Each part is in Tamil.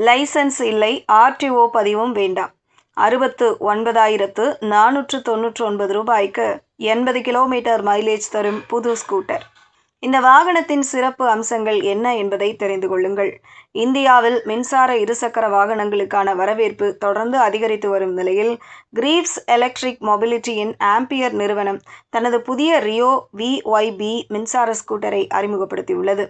லைசன்ஸ் இல்லை, ஆர்டிஓ பதிவும் வேண்டாம். 69,499 ரூபாய்க்கு 80 கிலோமீட்டர் மைலேஜ் தரும் புது ஸ்கூட்டர். இந்த வாகனத்தின் சிறப்பு அம்சங்கள் என்ன என்பதை தெரிந்து கொள்ளுங்கள். இந்தியாவில் மின்சார இருசக்கர வாகனங்களுக்கான வரவேற்பு தொடர்ந்து அதிகரித்து வரும் நிலையில், கிரீவ்ஸ் எலக்ட்ரிக் மொபிலிட்டியின் ஆம்பியர் நிறுவனம் தனது புதிய ரியோ VYB மின்சார ஸ்கூட்டரை அறிமுகப்படுத்தியுள்ளது.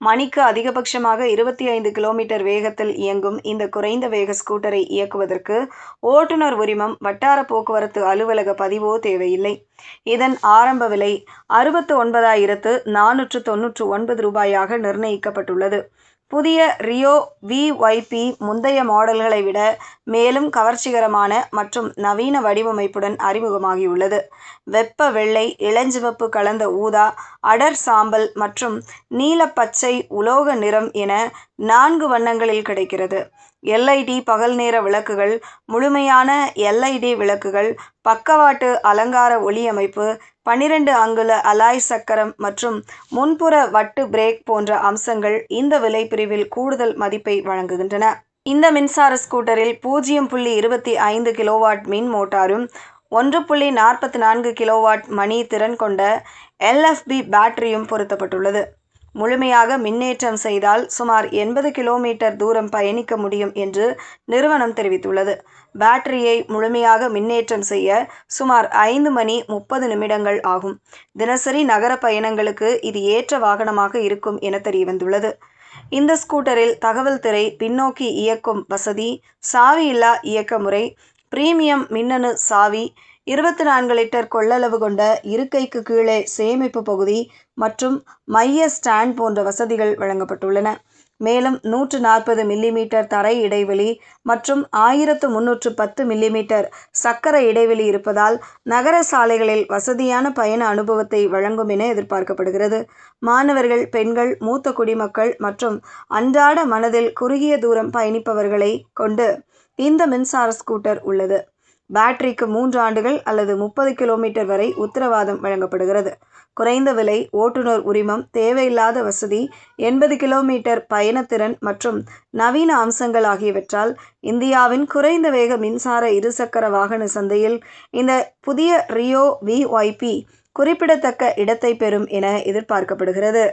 மணிக்கு அதிகபட்சமாக 25 கிலோமீட்டர் வேகத்தில் இயங்கும் இந்த குறைந்த வேக ஸ்கூட்டரை இயக்குவதற்கு ஓட்டுநர் உரிமம், வட்டார போக்குவரத்து அலுவலக பதிவோ தேவையில்லை. இதன் ஆரம்ப விலை 69,499 ரூபாயாக நிர்ணயிக்கப்பட்டுள்ளது. புதிய ரியோ VYP முந்தைய மாடல்களை விட மேலும் கவர்ச்சிகரமான மற்றும் நவீன வடிவமைப்புடன் அறிமுகமாகியுள்ளது. வெப்ப வெள்ளை, இளஞ்சிவப்பு கலந்த ஊதா, அடர் சாம்பல் மற்றும் நீலப்பச்சை உலோக நிறம் என 4 வண்ணங்களில் கிடைக்கிறது. LED பகல் நேர விளக்குகள், முழுமையான LED விளக்குகள், பக்கவாட்டு அலங்கார ஒளியமைப்பு, 12 அங்குல அலாய் சக்கரம் மற்றும் முன்புற வட்டு பிரேக் போன்ற அம்சங்கள் இந்த விலை பிரிவில் கூடுதல் மதிப்பை வழங்குகின்றன. இந்த மின்சார ஸ்கூட்டரில் 0.25 கிலோவாட் மின் மோட்டாரும் 1.44 கிலோவாட் மணி திறன் கொண்ட LFP பேட்டரியும் பொருத்தப்பட்டுள்ளது. முழுமையாக மின்னேற்றம் செய்தால் சுமார் 80 கிலோமீட்டர் தூரம் பயணிக்க முடியும் என்று நிறுவனம் தெரிவித்துள்ளது. பேட்டரியை முழுமையாக மின்னேற்றம் செய்ய சுமார் 5 மணி 30 நிமிடங்கள் ஆகும். தினசரி நகர பயணங்களுக்கு இது ஏற்ற வாகனமாக இருக்கும் என தெரியவந்துள்ளது. இந்த ஸ்கூட்டரில் தகவல் திரை, பின்னோக்கி இயக்கும் வசதி, சாவி இல்லா இயக்க முறை, பிரீமியம் மின்னணு சாவி, 24 லிட்டர் கொள்ளளவு கொண்ட இருக்கைக்கு கீழே சேமிப்பு பகுதி மற்றும் மைய ஸ்டாண்ட் போன்ற வசதிகள் வழங்கப்பட்டுள்ளன. மேலும் 140 மில்லிமீட்டர் தரை இடைவெளி மற்றும் 1310 மில்லிமீட்டர் சக்கர இடைவெளி இருப்பதால் நகர சாலைகளில் வசதியான பயண அனுபவத்தை வழங்கும் என எதிர்பார்க்கப்படுகிறது. மாணவர்கள், பெண்கள், மூத்த குடிமக்கள் மற்றும் அன்றாட மனதில் குறுகிய தூரம் பயணிப்பவர்களை கொண்டு இந்த மின்சார ஸ்கூட்டர் உள்ளது. பேட்டரிக்கு 3 ஆண்டுகள் அல்லது 30 கிலோமீட்டர் வரை உத்தரவாதம் வழங்கப்படுகிறது. குறைந்த விலை, ஓட்டுநர் உரிமம், தேவையில்லாத வசதி, 80 கிலோமீட்டர் பயணத்திறன் மற்றும் நவீன அம்சங்கள் ஆகியவற்றால் இந்தியாவின் குறைந்த வேக மின்சார இருசக்கர வாகன சந்தையில் இந்த புதிய ரியோ VYP குறிப்பிடத்தக்க இடத்தை பெறும் என எதிர்பார்க்கப்படுகிறது.